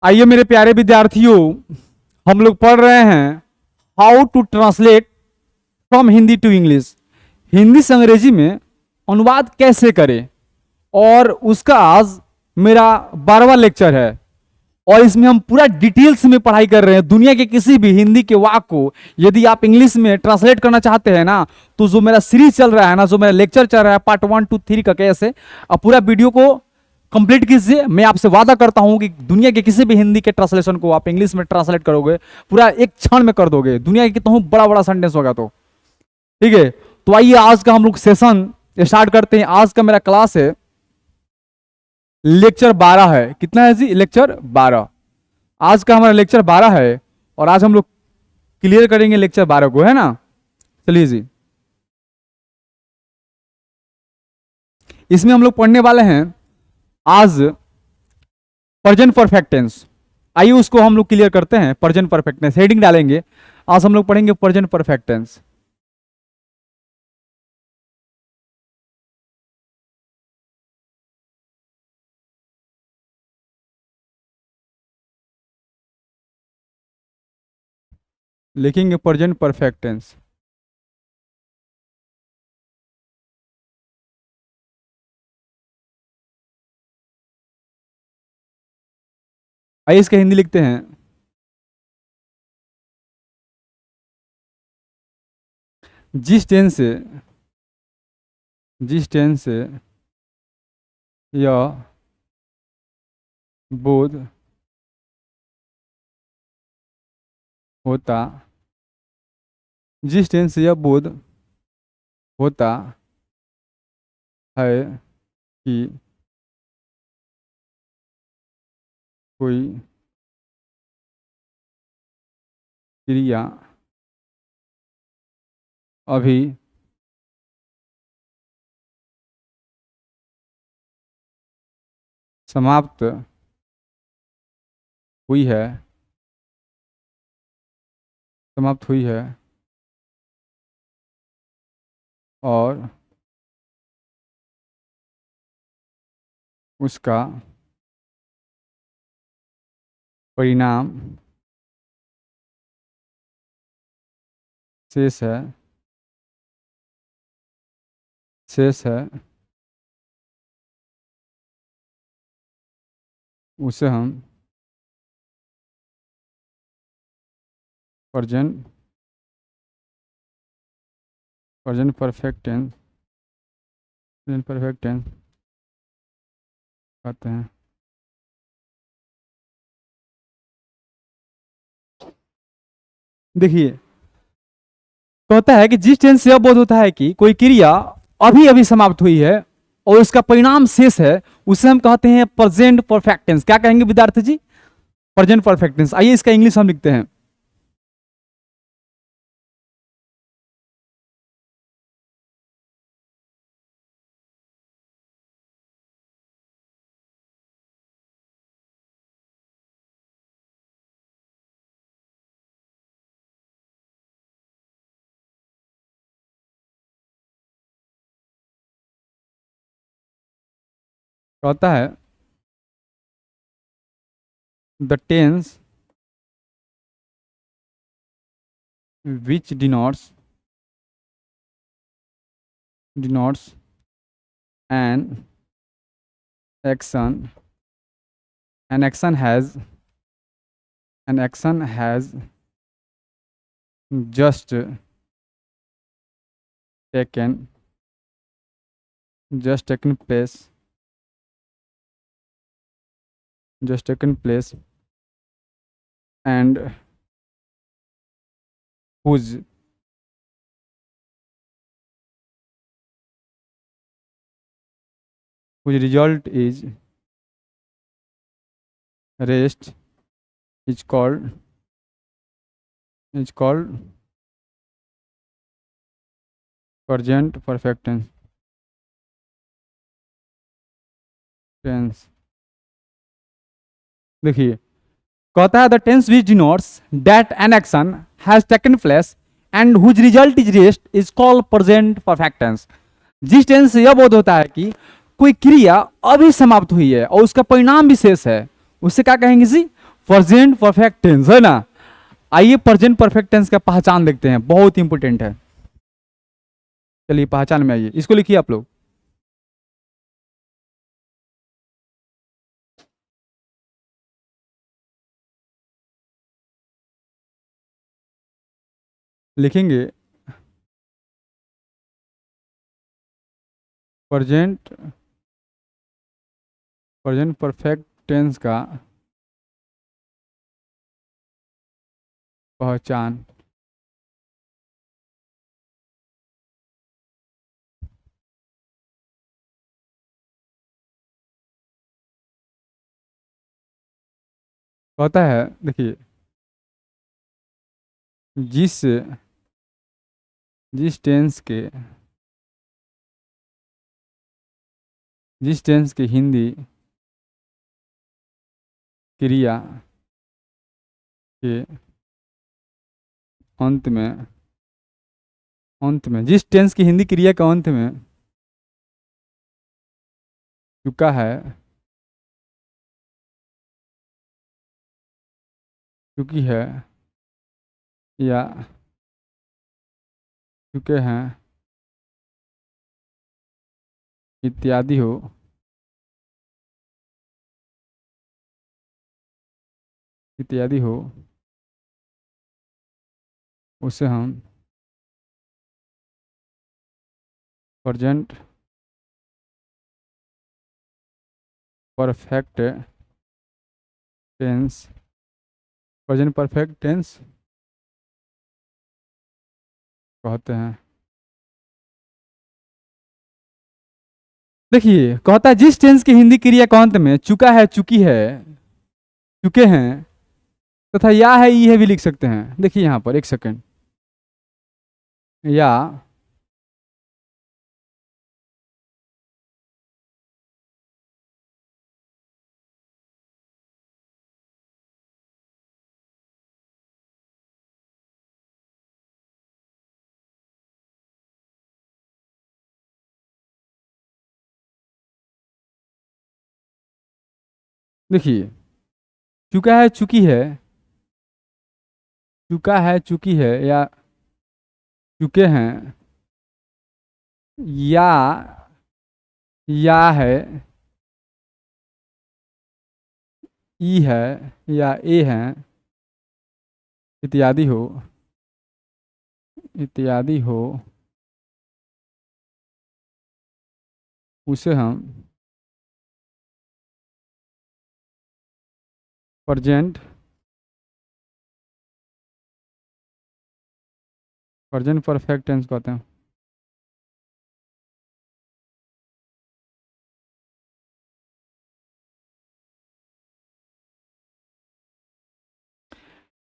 आइए मेरे प्यारे विद्यार्थियों, हम लोग पढ़ रहे हैं how to translate from Hindi to English. Hindi से अंग्रेजी में अनुवाद कैसे करें, और उसका आज मेरा 12वां लेक्चर है। और इसमें हम पूरा डिटेल्स में पढ़ाई कर रहे हैं। दुनिया के किसी भी हिंदी के वाक को यदि आप इंग्लिश में ट्रांसलेट करना चाहते हैं ना, तो जो मेरा सीरीज चल रहा है ना, जो मेरा लेक्चर चल रहा है पार्ट 1 2 3 का कैसे, अब पूरा वीडियो को कंप्लीट कीजिए। मैं आपसे वादा करता हूं कि दुनिया के किसी भी हिंदी के ट्रांसलेशन को आप इंग्लिश में ट्रांसलेट करोगे, पूरा एक क्षण में कर दोगे। दुनिया के कितना बड़ा बड़ा सेंटेंस होगा तो ठीक है। तो आइए आज का हम लोग सेशन स्टार्ट करते हैं। आज का मेरा क्लास है लेक्चर 12 है। कितना है जी? लेक्चर 12। आज का हमारा लेक्चर 12 है और आज हम लोग क्लियर करेंगे लेक्चर 12 को, है ना। चलिए जी, इसमें हम लोग पढ़ने वाले हैं आज प्रेजेंट परफेक्ट टेंस। आइए उसको हम लोग क्लियर करते हैं। प्रेजेंट परफेक्ट टेंस हेडिंग डालेंगे। आज हम लोग पढ़ेंगे प्रेजेंट परफेक्ट टेंस। लिखेंगे प्रेजेंट परफेक्ट टेंस। आइए इसका हिंदी लिखते हैं। जिस टेंस से यह बोध होता, जिस टेंस से यह बोध होता है कि कोई क्रिया अभी समाप्त हुई है, समाप्त हुई है और उसका परिणाम शेष है, उसे हम प्रेजेंट परफेक्ट टेंस कहते हैं। देखिए, कहता है कि जिस टेंस से यह बोध होता है कि कोई क्रिया अभी अभी समाप्त हुई है और उसका परिणाम शेष है, उसे हम कहते हैं प्रेजेंट परफेक्ट टेंस। क्या कहेंगे विद्यार्थी जी? Present perfect tense. आइए इसका इंग्लिश हम लिखते हैं। कहता है the tense which denotes an action has just taken place and whose result is rest is called present perfect tense। देखिए, कहता है the tense which denotes that an action has taken place and whose result is rest is called present perfect tense. जिस tense से यह बोध होता है कि कोई क्रिया अभी समाप्त हुई है और उसका परिणाम भी शेष है, उससे क्या कहेंगे जी? प्रेजेंट परफेक्ट टेंस है ना। आइए प्रेजेंट परफेक्ट टेंस का पहचान देखते हैं, बहुत इंपॉर्टेंट है। चलिए पहचान में आइए, इसको लिखिए आप लोग। लिखेंगे प्रेजेंट प्रेजेंट परफेक्ट टेंस का पहचान। कहता है देखिए, जिस जिस टेंस के जिस टेंस की हिंदी क्रिया के अंत में जिस टेंस की हिंदी क्रिया के अंत में चुका है, चुकी है या चुके हैं इत्यादि हो, इत्यादि हो, उसे हम present perfect tense present perfect tense कहते हैं। देखिए कहता है जिस टेंस की हिंदी क्रिया के अंत में चुका है, चुकी है, चुके हैं तथा या है, ई है भी लिख सकते हैं। देखिए यहां पर एक सेकंड, या देखिए चुका है, चुकी है, चुका है, चुकी है या चुके हैं, या है, ई है या ए है, इत्यादि हो, इत्यादि हो, उसे हम प्रेजेंट प्रेजेंट परफेक्ट टेंस कहते हैं।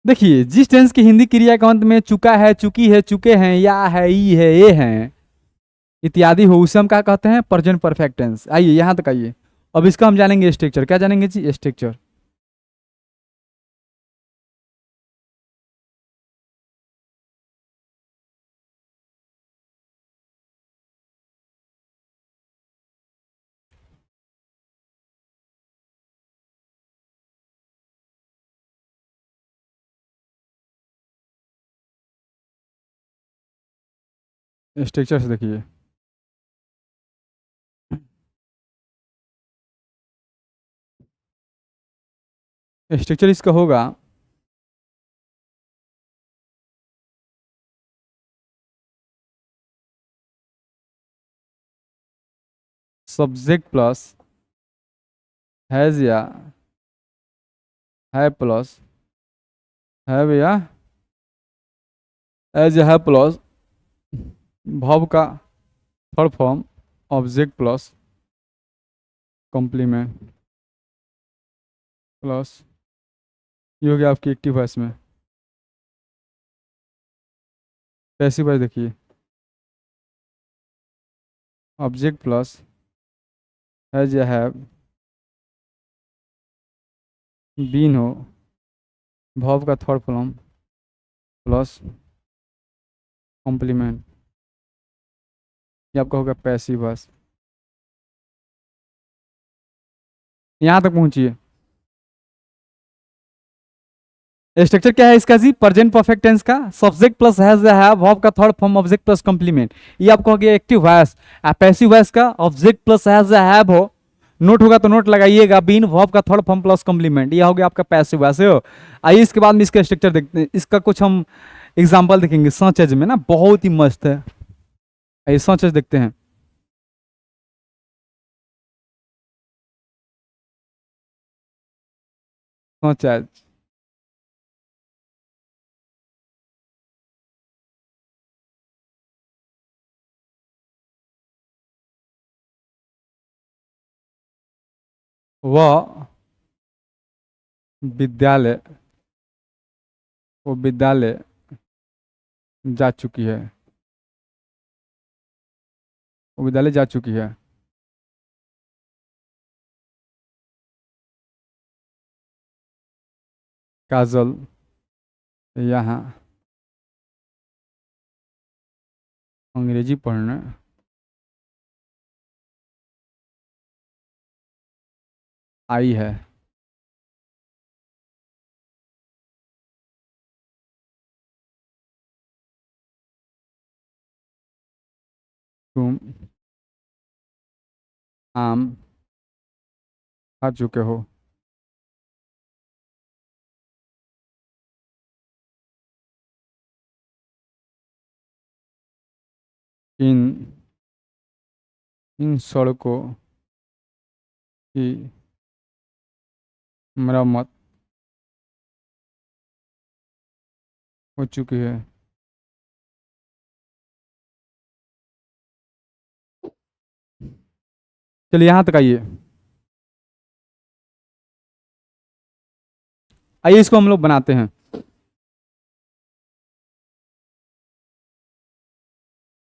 देखिए जिस टेंस की हिंदी क्रिया के अंत में चुका है, चुकी है, चुके हैं, या है, ई है, ए हैं, इत्यादि हो, उसे हम क्या कहते हैं? Present perfect tense. आइए यहां तक आइए, अब इसका हम जानेंगे स्ट्रक्चर। क्या जानेंगे जी? स्ट्रक्चर। स्ट्रक्चर से देखिए, स्ट्रक्चर इसका होगा सब्जेक्ट प्लस हैज या है प्लस हैव या एज या है प्लस वर्ब का third form object plus complement plus, ये हो गया आपकी एक्टिव वॉइस में। पैसिव वॉइस देखिए, ऑब्जेक्ट प्लस हैज या हैव, बीन हो, वर्ब का थर्ड फॉर्म प्लस कॉम्प्लीमेंट, ये आपका होगा पैसिव वॉइस। यहाँ तक पहुंचिए। स्ट्रक्चर क्या है इसका जी? प्रेजेंट परफेक्ट टेंस का सब्जेक्ट प्लस हैज या हैव, वर्ब का third form object plus complement. ये आपको हो गया एक्टिव वॉइस। पैसिव वॉइस का ऑब्जेक्ट प्लस हैज या हैव हो, नोट होगा तो नोट लगाइएगा, बीन वर्ब का थर्ड फॉर्म प्लस कंप्लीमेंट, ये हो गया आपका पैसिव वॉइस हो। आइए इसके बाद में इसका स्ट्रक्चर देखते हैं, इसका कुछ हम एग्जाम्पल देखेंगे सर्च एज में ना, बहुत ही मस्त है। आइए सर्च एज देखते हैं। सर्च एज, वह विद्यालय, वो विद्यालय जा चुकी है, वो विद्यालय जा चुकी है। काजल यहाँ अंग्रेजी पढ़ने आई है। तुम आम खा चुके हो। इन इन सड़कों की मरम्मत हो चुकी है। चलिए यहाँ तक आइए। आइए इसको हम लोग बनाते हैं।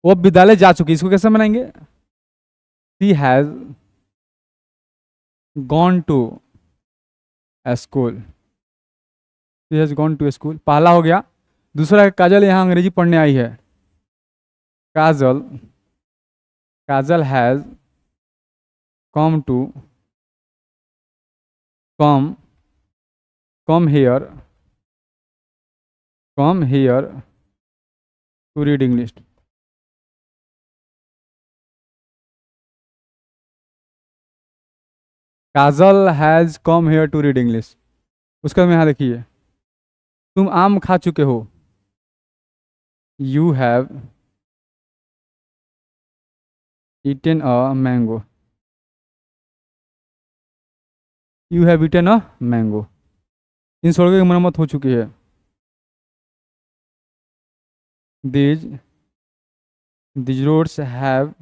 वो विद्यालय जा चुकी, इसको कैसे बनाएंगे? She has gone to school, she has gone to school, पहला हो गया। दूसरा है काजल यहाँ अंग्रेजी पढ़ने आई है। Kajal, Kajal has come to, come, come here, come here to read English. Kajal has come here to read English. उसके बाद में यहाँ देखिए, तुम आम खा चुके हो। You have eaten a mango, you have eaten a mango. इन सड़कों की मरम्मत हो चुकी है। These these roads have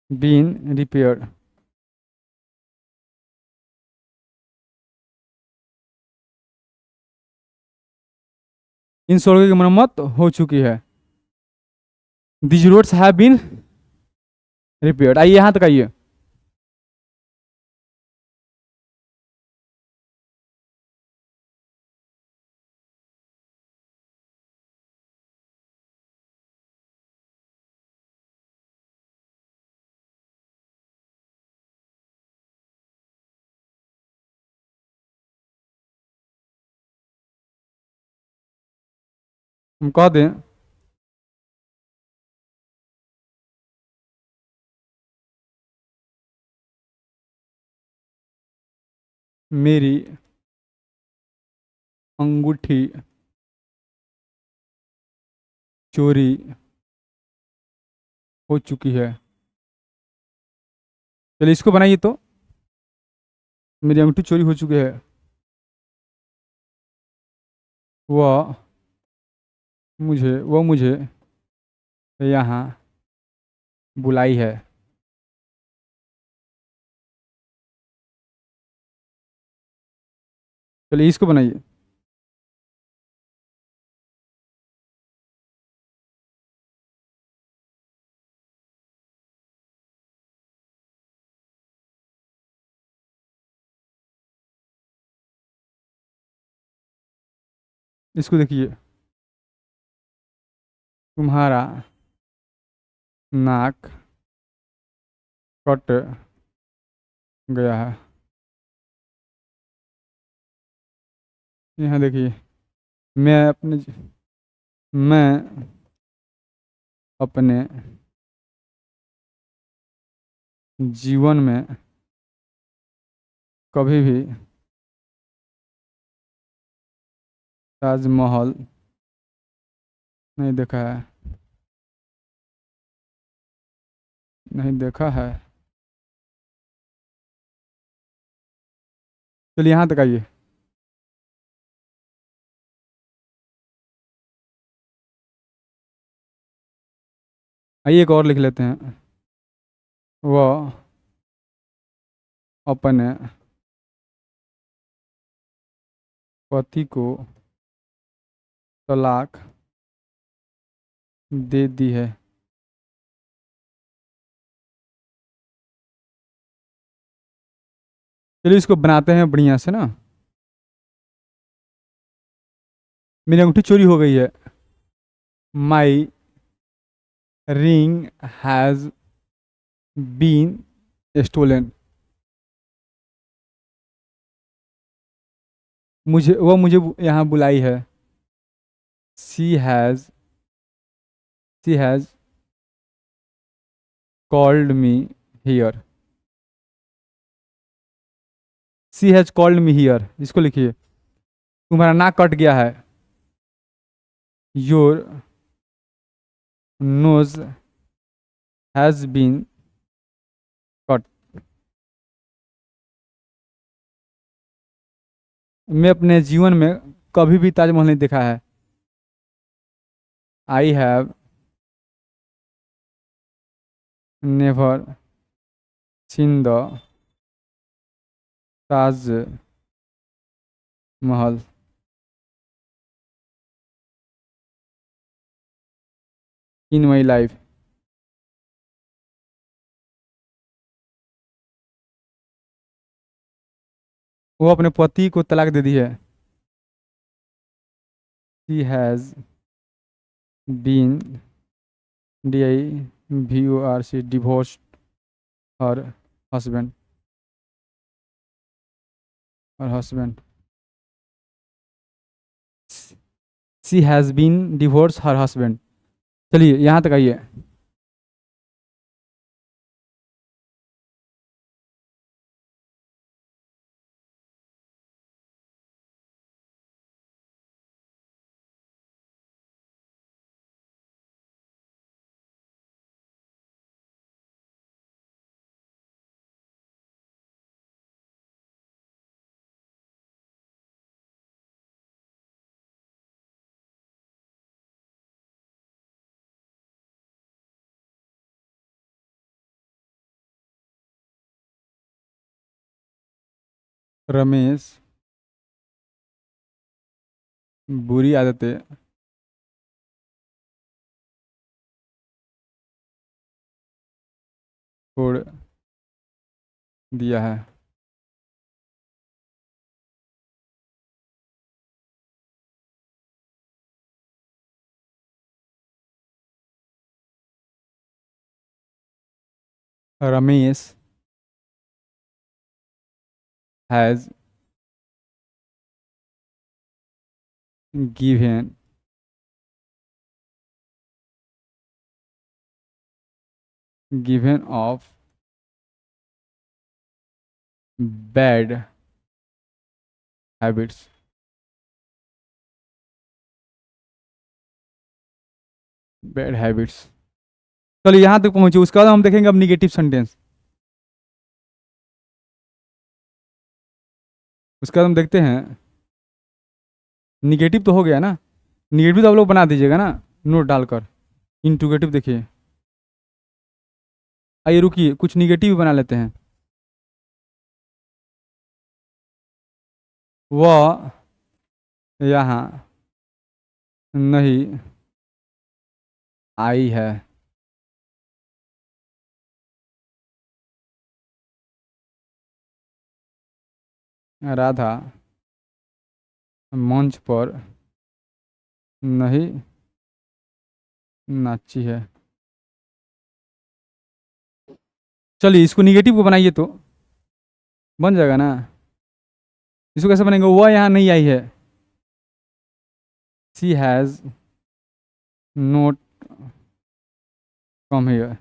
been repaired. इन सड़कों की मरम्मत हो चुकी है। These roads have been repaired. आइए यहाँ तक आइए। हम कह दें मेरी अंगूठी चोरी हो चुकी है। चलिए इसको बनाइए तो, मेरी अंगूठी चोरी हो चुकी है। वह वो मुझे यहाँ बुलाई है। चलिए इसको बनाइए। इसको देखिए, तुम्हारा नाक कट गया है। यहाँ देखिए, मैं अपने मैं अपने जीवन में कभी भी ताजमहल नहीं देखा है, नहीं देखा है। चलिए यहाँ तक आइए। आइए एक और लिख लेते हैं। वह अपने पति को तलाक दे दी है। चलिए इसको बनाते हैं बढ़िया से ना। मेरी अंगूठी चोरी हो गई है। My ring has been stolen. मुझे यहाँ बुलाई है। She has she has called me here. She has called me here, इसको लिखिए। तुम्हारा नाक कट गया है। Your nose has been cut. मैं अपने जीवन में कभी भी ताजमहल नहीं देखा है। I have never seen the Taj Mahal. In my life. वो अपने पति को तलाक दे दी है। She has been DIVORC divorced her husband. और husband. She has been divorce her husband. चलिए यहाँ तक आइए। रमेश बुरी आदतें छोड़ दिया है। Ramesh has given given of bad habits. Bad habits. चलिए यहाँ तक पहुंचे, उसके बाद हम देखेंगे अब निगेटिव सेंटेंस। उसके बाद हम देखते हैं। निगेटिव तो हो गया ना, निगेटिव तो आप लोग बना दीजिएगा ना नोट डालकर। इंट्रोगेटिव देखिए। आइए रुकिए, कुछ निगेटिव बना लेते हैं। वह यहाँ नहीं आई है। राधा मंच पर नहीं नाची है। चलिए इसको निगेटिव को बनाइए तो बन जाएगा ना। इसको कैसे बनेंगे? वह यहाँ नहीं आई है। She has not come here.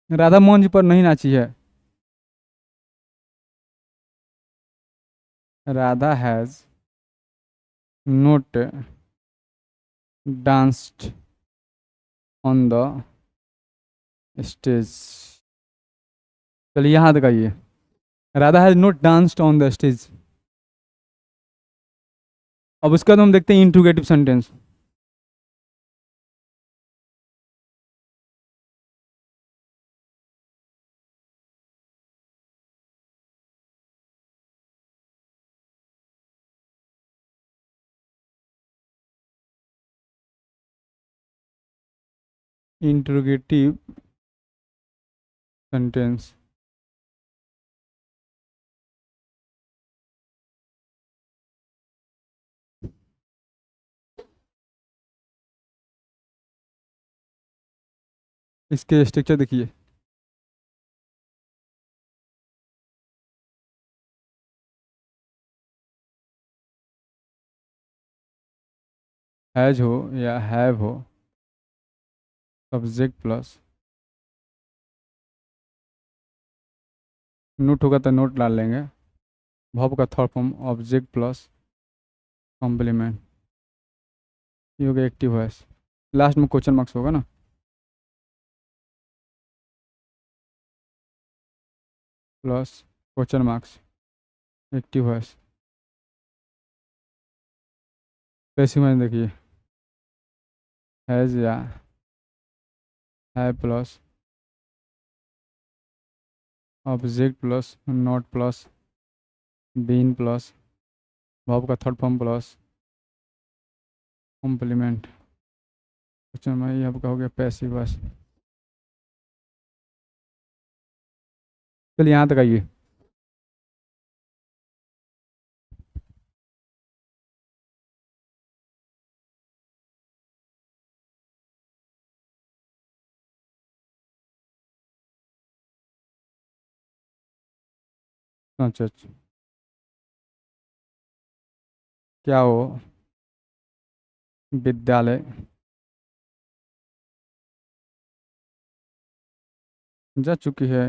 Radha Mohan ji पर नहीं नाची है। Radha has not danced on the stage. चलिए यहाँ तक आइए। Radha has not danced on the stage. अब उसके बाद हम देखते हैं इंट्रोगेटिव सेंटेंस। Interrogative sentence. इसके स्ट्रक्चर देखिए। हैज हो या हैव हो, सब्जेक्ट प्लस नोट होगा तो नोट डाल लेंगे। वर्ब का third form object plus complement. ये हो गया एक्टिव वॉइस। लास्ट में क्वेश्चन मार्क्स होगा ना। Plus question marks active voice. Passive में देखिए हैज या है plus object plus not plus been plus verb का third form plus complement. Question में ये आपका हो गया पैसिव वॉइस। चलिए यहाँ तक आइए। अच्छा अच्छा। क्या हो विद्यालय जा चुकी है।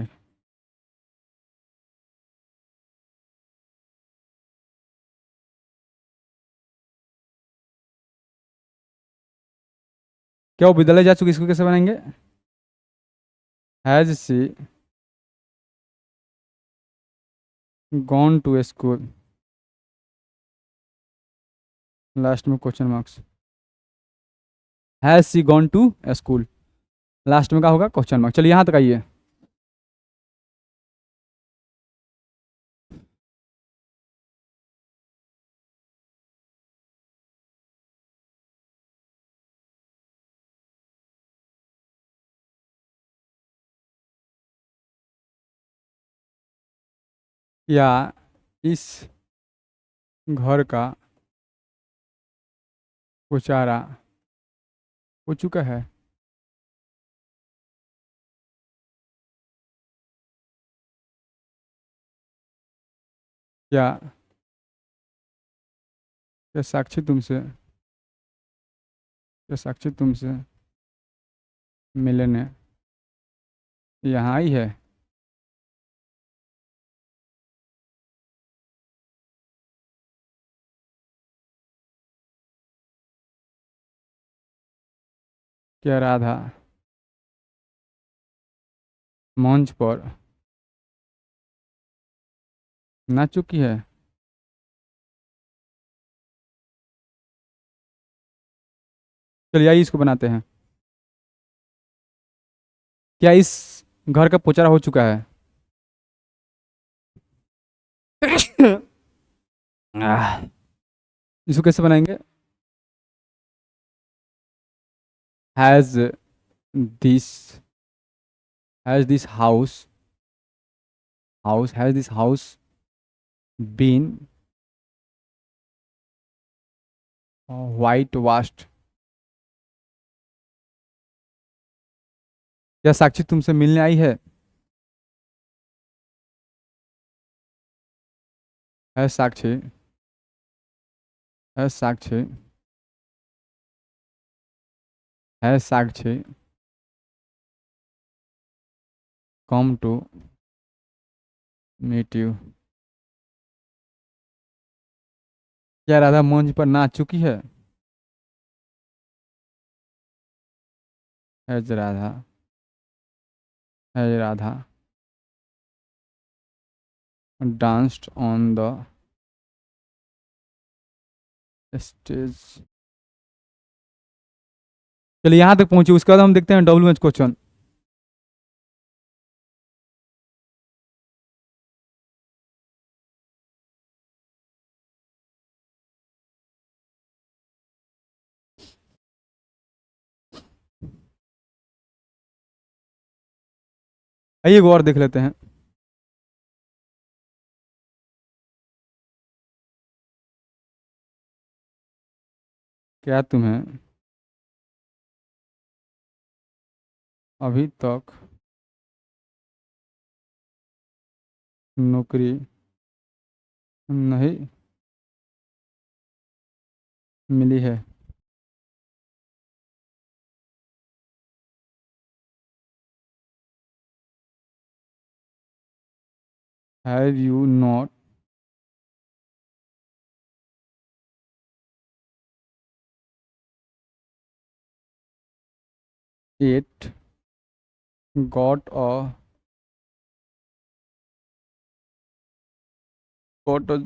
क्या वो विद्यालय जा चुकी, इसको कैसे बनाएंगे। Has she gone to school. Last में question marks. Has she gone to school. Last में क्या होगा क्वेश्चन मार्क। चलिए यहाँ तक आइए। या इस घर का उचारा हो चुका है। क्या ये साक्षी तुमसे, ये साक्षी तुमसे मिलने यहाँ आई है। क्या राधा मंच पर नाच चुकी है। चलिए आइए इसको बनाते हैं। क्या इस घर का पोचारा हो चुका है। आह, इसको कैसे बनाएंगे। Has this, has this house has this house been whitewashed. क्या साक्षी तुमसे मिलने आई है साक्षी है साक्षी, है साक्षी, कम टू मीट यू। क्या राधा मंच पर नाच चुकी है राधा, है Radha danced on the stage. चलिए यहाँ तक पहुंचे, उसके बाद हम देखते हैं WH क्वेश्चन। आइए एक और देख लेते हैं। क्या तुम्हें अभी तक नौकरी नहीं मिली है? Have you not yet got a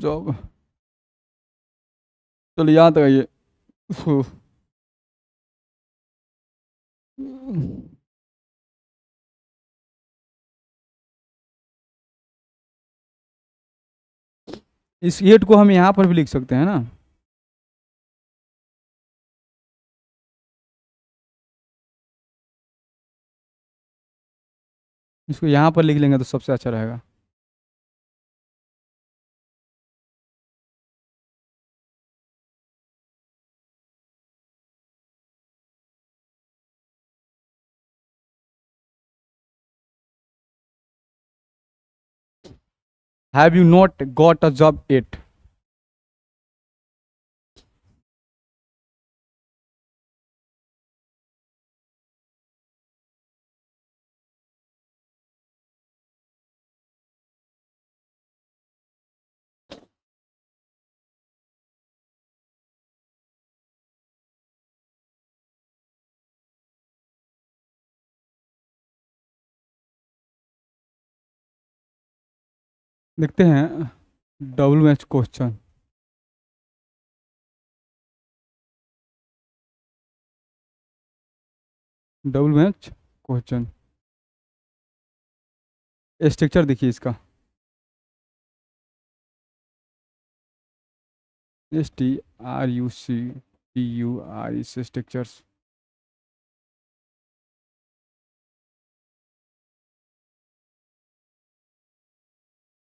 job? चलिए यहाँ तक आइए। उफ, इस येट को हम यहाँ पर भी लिख सकते हैं ना। इसको यहाँ पर लिख लेंगे तो सबसे अच्छा रहेगा। Have you not got a job at? देखते हैं WH question. WH question structure देखिए इसका। STRUCTUR structures.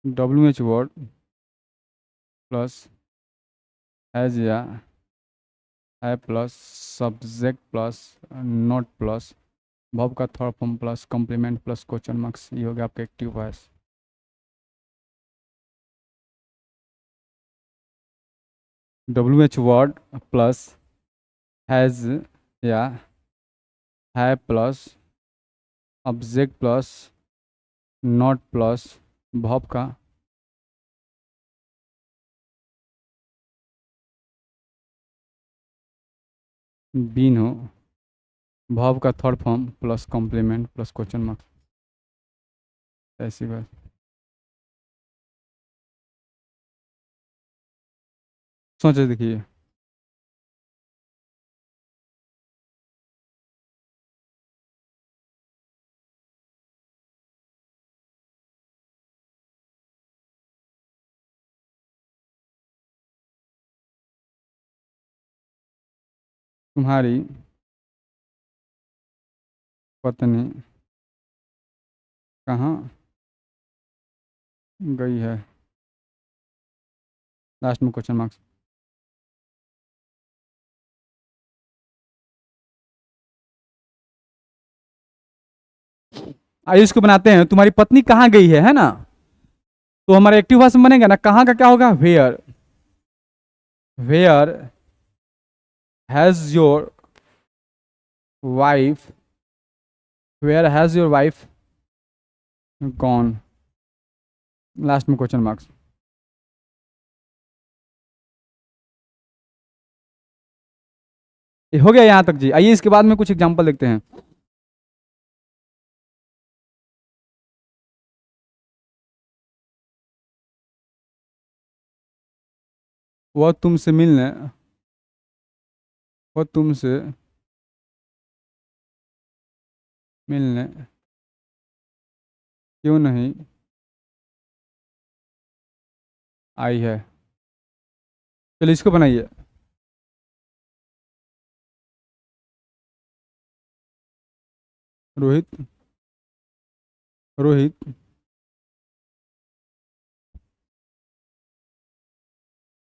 WH word plus has या है plus subject plus not plus verb का third form plus complement plus question marks, ये हो गया आपका active voice. WH word plus has या है plus object plus not plus verb का बीन हो, वर्ब का third form plus complement plus question marks. ऐसी बात। सोचे देखिए। तुम्हारी पत्नी कहाँ गई है, लास्ट में क्वेश्चन मार्क्स। आइए इसको बनाते हैं। तुम्हारी पत्नी कहाँ गई है ना? तो हमारा एक्टिव वॉइस में बनेगा ना, कहाँ का क्या होगा, where. Where has your wife, where has your wife gone, last में क्वेश्चन मार्क्स। ये हो गया यहाँ तक जी। आइए इसके बाद में कुछ एग्जांपल देखते हैं। वह तुमसे मिलने, वह तुमसे मिलने क्यों नहीं आई है। चलिए इसको बनाइए। रोहित, रोहित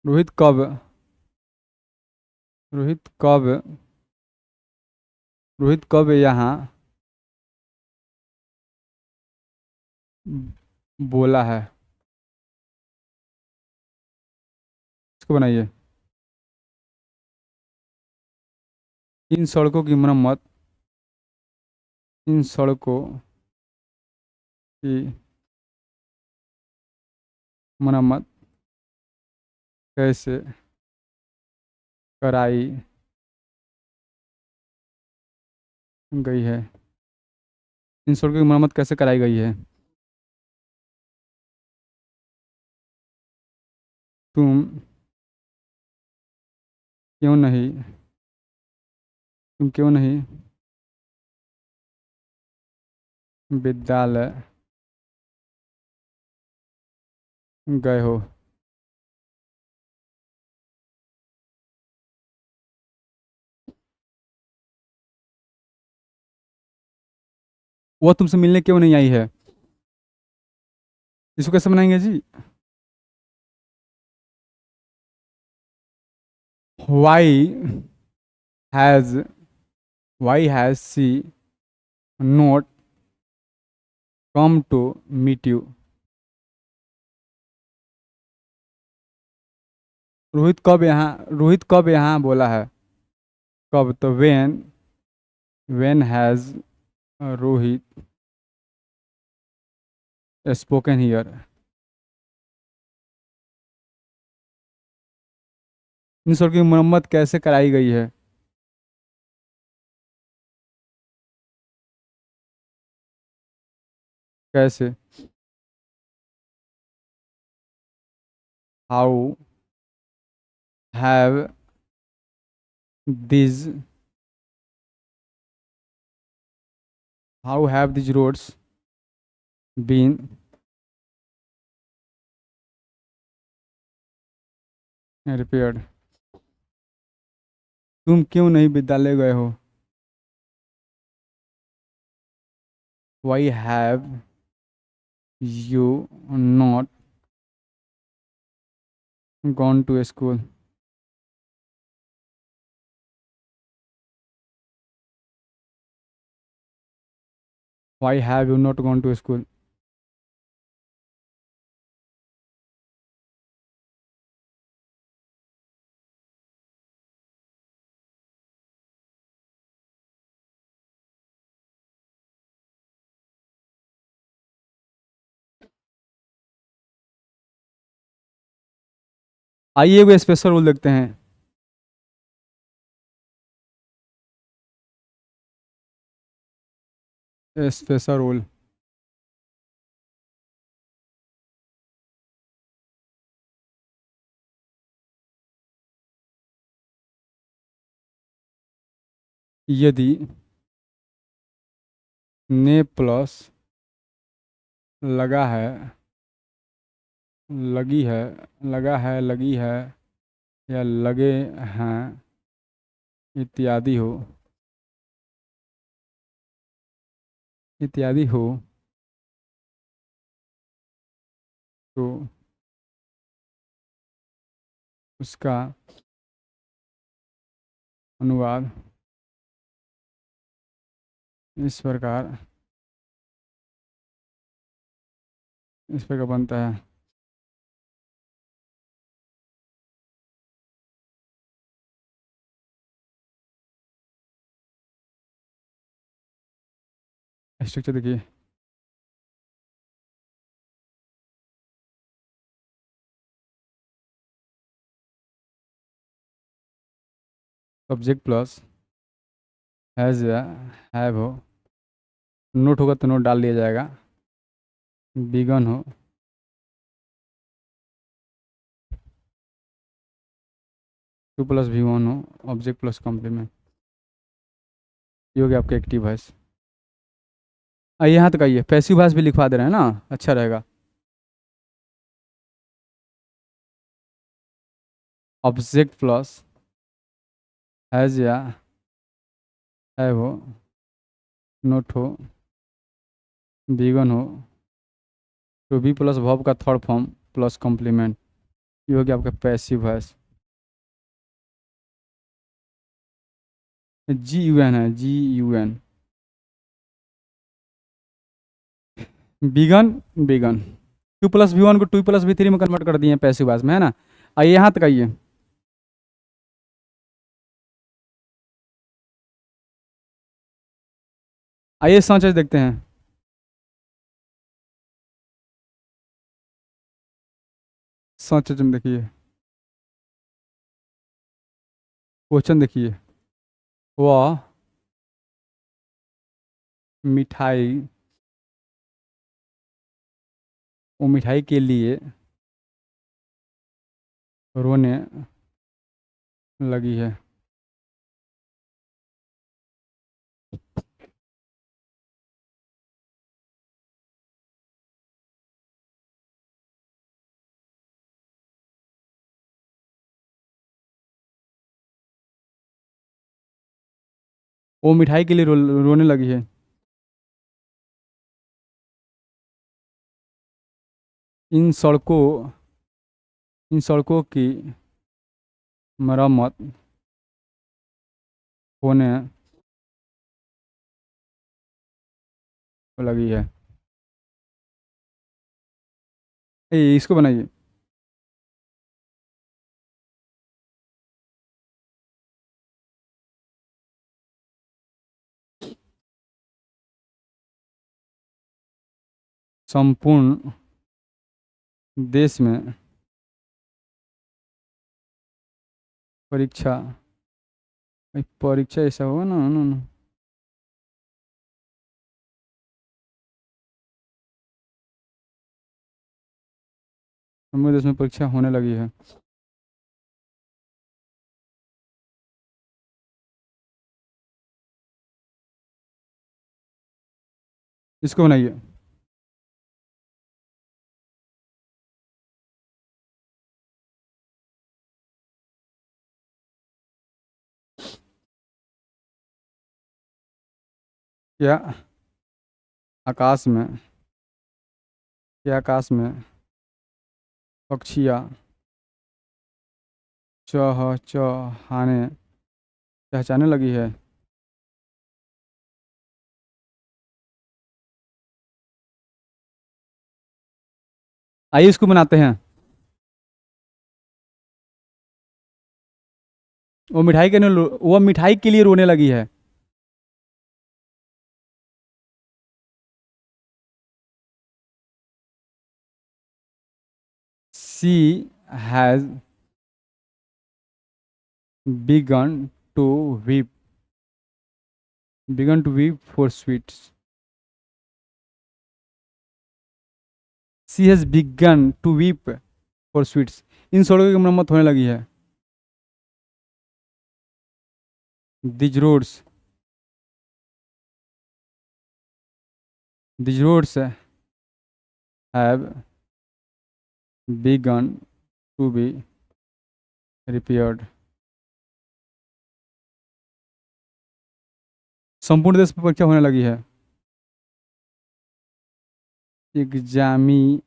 रोहित कब, रोहित कब, रोहित कब यहाँ बोला है। इसको बनाइए। इन सड़कों की मरम्मत, इन सड़कों की मरम्मत कैसे कराई गई है। इन सड़कों की मरम्मत कैसे कराई गई है। तुम क्यों नहीं, तुम क्यों नहीं विद्यालय गए हो। वो तुमसे मिलने क्यों नहीं आई है। इसको कैसे बनाएंगे जी। Why has, why has she not come to meet you. Rohit कब यहाँ बोला है। कब तो when has Rohit spoken here. इन सड़कों की मरम्मत कैसे कराई गई है। कैसे, how have this, how have this roads been repaired. तुम क्यों नहीं विद्यालय गए हो। Why have you not gone to school. Why have you not gone to school. आइए वो स्पेशल रूल देखते हैं। स्पेशल रूल, यदि ने प्लस लगा है, लगी है, लगा है, लगी है या लगे हैं इत्यादि हो, इत्यादि हो तो उसका अनुवाद इस प्रकार बनता है। स्ट्रक्चर देखिए। सब्जेक्ट प्लस हैज़ या हैव हो, नोट होगा तो नोट डाल दिया जाएगा। बिगन हो, टू प्लस भी वन हो, ऑब्जेक्ट प्लस कॉम्प्लीमेंट, ये हो गया आपका एक्टिव वॉइस। यहाँ तक आइए, पैसिव वॉइस भी लिखवा दे रहे हैं ना, अच्छा रहेगा। ऑब्जेक्ट प्लस हैज़ या हैव हो, नोट हो, बिगन हो, टू बी प्लस वर्ब का थर्ड फॉर्म प्लस कॉम्प्लीमेंट, ये हो गया आपका पैसिव वॉइस। GUN है, GUN। Begun, begun, to plus V one को टू प्लस भी थ्री में कन्वर्ट कर दिए हैं पैसिव वॉइस में, है ना। आइए यहाँ तक आइए। आइए सोच देखते हैं। सोच में देखिए, क्वेश्चन देखिए। वह मिठाई, वो मिठाई के लिए रोने लगी है। वो मिठाई के लिए रोने लगी है। इन सड़कों, इन सड़कों की मरम्मत होने लगी है। इसको बनाइए। संपूर्ण देश में परीक्षा, परीक्षा ऐसा होगा ना, ना। संपूर्ण देश में परीक्षा होने लगी है। इसको बनाइए। क्या आकाश में, क्या आकाश में पक्षियाँ चहचहाने, चहचहाने लगी है। आइए इसको बनाते हैं। वो मिठाई के लिए रोने लगी है। She has begun to weep, begun to weep for sweets. She has begun to weep for sweets. इन सड़कों की मरम्मत होने लगी है। These roads, these roads have begun to be repaired. संपूर्ण देश में परीक्षा होने लगी है। एग्जामी,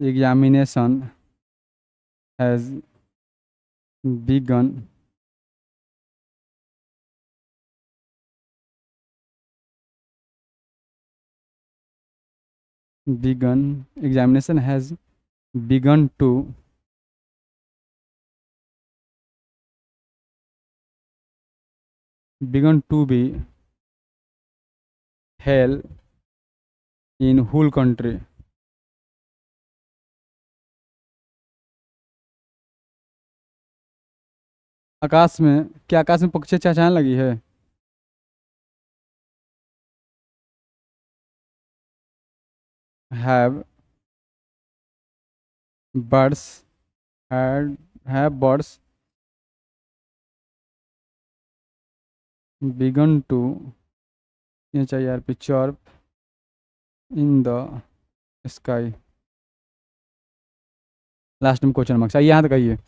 examination has begun, begun, examination has begun to be held in whole country. आकाश में, क्या आकाश में पक्षी चहचहाने लगी है? Have birds had have birds begun to, ये चाहिए यार, picture in the sky. Last में क्वेश्चन मार्क्स, आइए यहाँ तक आइए।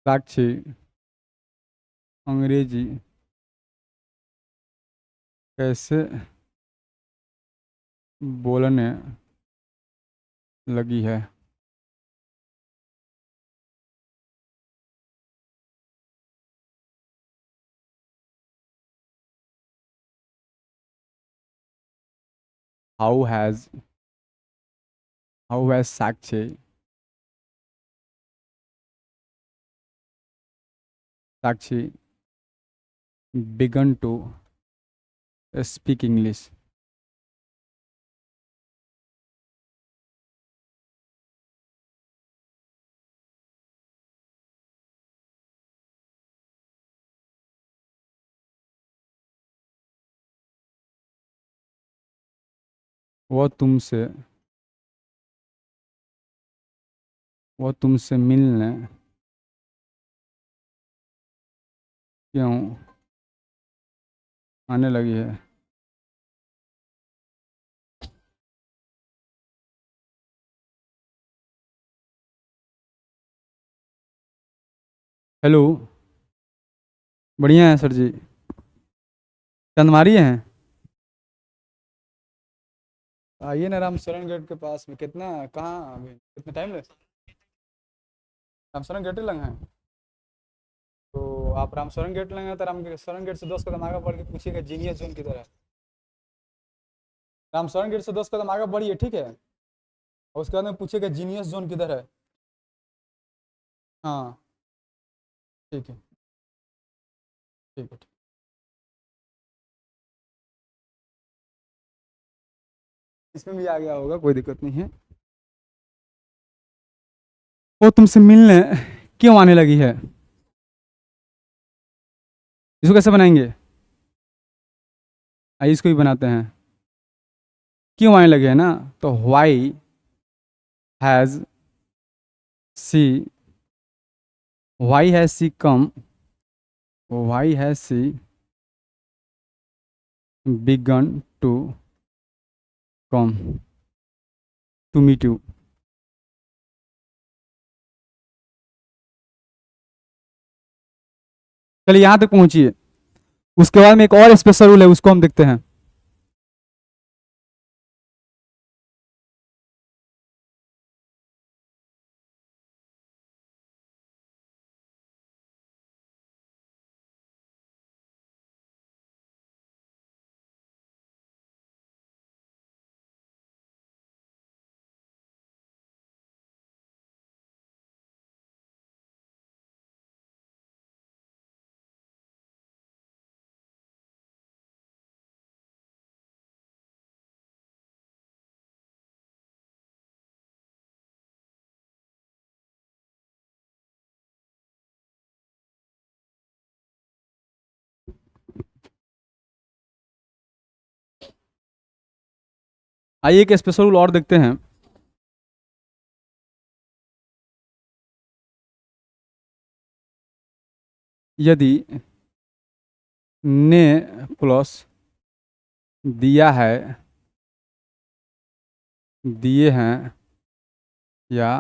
साक्षी अंग्रेजी कैसे बोलने लगी है? How has Sakshi Sakshi begun to speak English? वो तुमसे वो तुमसे मिलने क्यों आने लगी है? हेलो, बढ़िया है सर जी। चंदमारी हैं? आइए ना, रामशरण गेट के पास में। कितना, कहाँ अभी कितना टाइम लगे? रामशरण गेट ही लगे हैं? तो आप रामशरण गेट लगे हैं तो रामशरण गेट से 10 कदम आगे बढ़ के पूछिएगा जीनियस जोन किधर है। रामशरण गेट से 10 कदम आगे बढ़िए, ठीक है? और उसके बाद में पूछिएगा जीनियस जोन किधर है। हाँ, ठीक है, ठीक है। इसमें भी आ गया होगा, कोई दिक्कत नहीं है। वो तुमसे मिलने क्यों आने लगी है? इसको कैसे बनाएंगे? आइए इसको भी बनाते हैं। क्यों आने लगे है ना, तो why has she why has she come why has she begun to come to meet you? चलिए यहाँ तक पहुंचिए, उसके बाद में एक और स्पेशल रूल है, उसको हम देखते हैं। आइए एक स्पेशल रूल और देखते हैं। यदि ने प्लस दिया है, दिए हैं, या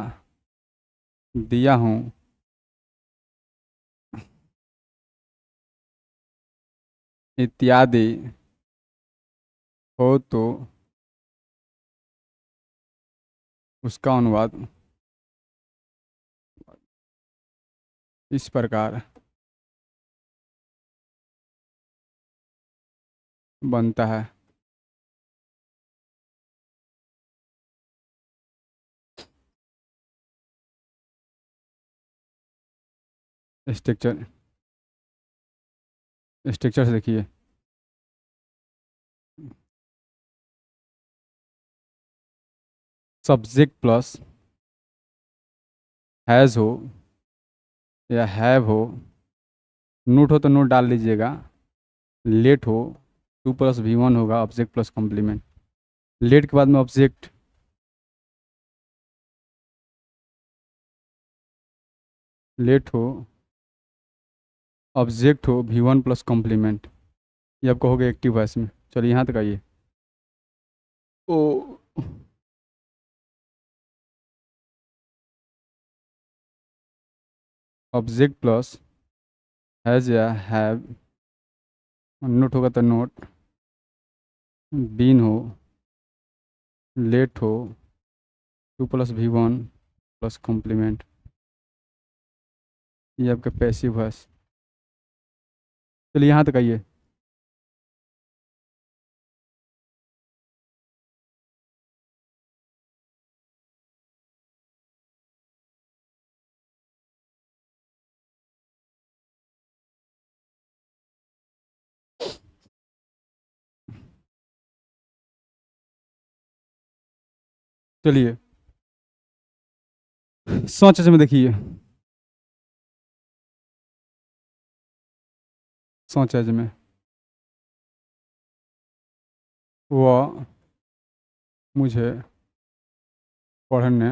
दिया हूं, इत्यादि हो तो उसका अनुवाद इस प्रकार बनता है। स्ट्रक्चर, स्ट्रक्चर से देखिए। सब्जेक्ट प्लस हैज़ हो या हैव हो, नोट हो तो नोट डाल लीजिएगा, लेट हो 2+V1 होगा, ऑब्जेक्ट प्लस कॉम्प्लीमेंट। लेट के बाद में ऑब्जेक्ट, लेट हो ऑब्जेक्ट हो V1 प्लस कॉम्प्लीमेंट। ये आप कहोगे एक्टिव वॉइस में। चलिए यहाँ तक आइए। ओ ऑब्जेक्ट प्लस हैज़ या हैव, नोट होगा तो नोट, बीन हो, लेट हो 2+V1 प्लस कॉम्प्लीमेंट। ये आपका पैसिव वॉइस। चलिए यहाँ तक आइए। चलिए सोच में देखिए, सोच में वह मुझे पढ़ने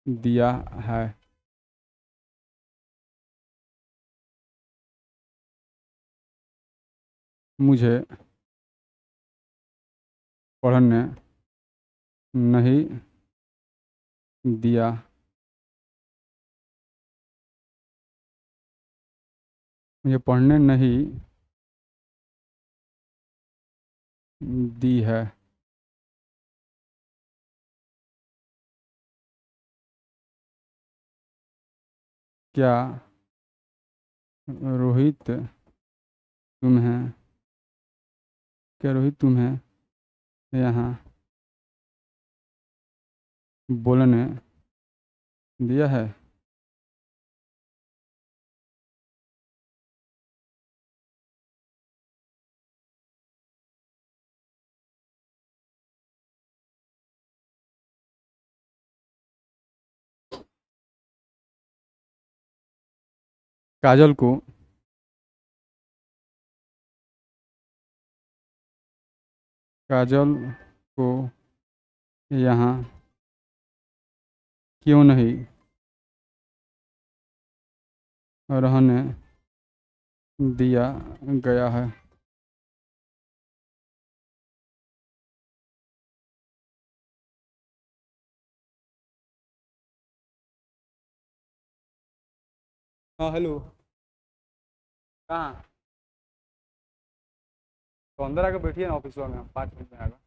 दिया है। मुझे पढ़ने नहीं दिया। मुझे पढ़ने नहीं दी है। क्या रोहित तुम्हें, क्या रोहित तुम्हें यहाँ बोलने दिया है? काजल को काजल को यहाँ क्यों नहीं रहने दिया गया है? हाँ हेलो, कहाँ? तो अंदर आके बैठिए ना, ऑफिस में, 5 मिनट में आएगा।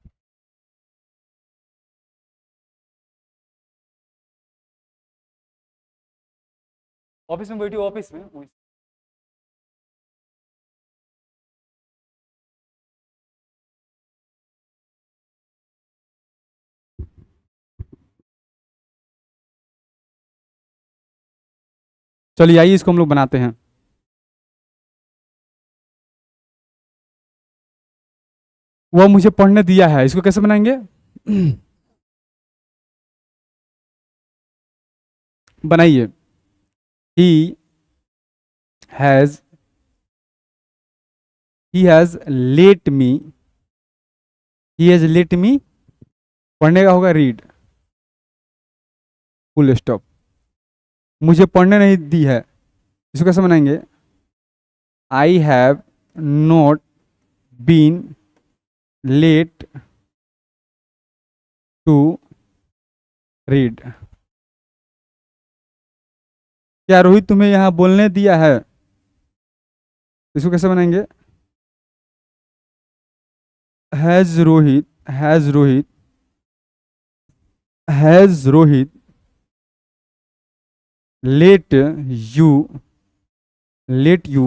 ऑफिस में बैठिए, ऑफिस में। चलिए आइए इसको हम लोग बनाते हैं। वह मुझे पढ़ने दिया है, इसको कैसे बनाएंगे? बनाइए। He has he has let me, he has let me, पढ़ने का होगा रीड, फुल स्टॉप। मुझे पढ़ने नहीं दी है, इसको कैसे बनाएंगे? I have not been let to read. क्या रोहित तुम्हें यहाँ बोलने दिया है? इसको कैसे बनाएंगे? Has Rohit let you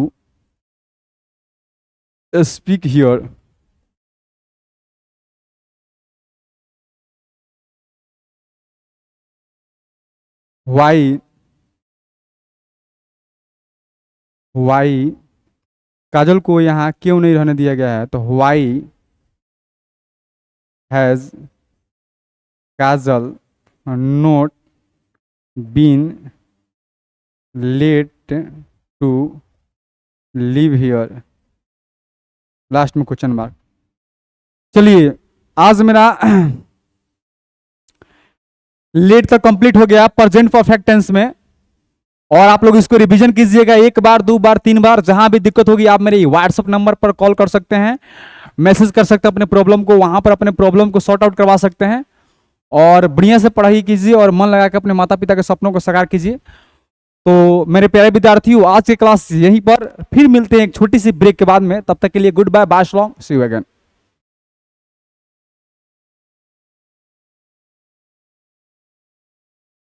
speak here? Why काजल को यहाँ क्यों नहीं रहने दिया गया है? तो why has Kajal not been let to live here? Last में क्वेश्चन मार्क। चलिए आज मेरा लेट तक कंप्लीट हो गया प्रेजेंट परफेक्ट टेंस में, और आप लोग इसको रिवीजन कीजिएगा 1 बार 2 बार 3 बार। जहां भी दिक्कत होगी आप मेरे व्हाट्सएप नंबर पर कॉल कर सकते हैं, मैसेज कर सकते हैं अपने प्रॉब्लम को, वहां पर अपने प्रॉब्लम को सॉर्ट आउट करवा सकते हैं। और बढ़िया से पढ़ाई कीजिए और मन लगा के अपने माता पिता के सपनों को साकार कीजिए। तो मेरे प्यारे विद्यार्थियों, आज की क्लास यहीं पर, फिर मिलते हैं एक छोटी सी ब्रेक के बाद में। तब तक के लिए goodbye, bye, see you again.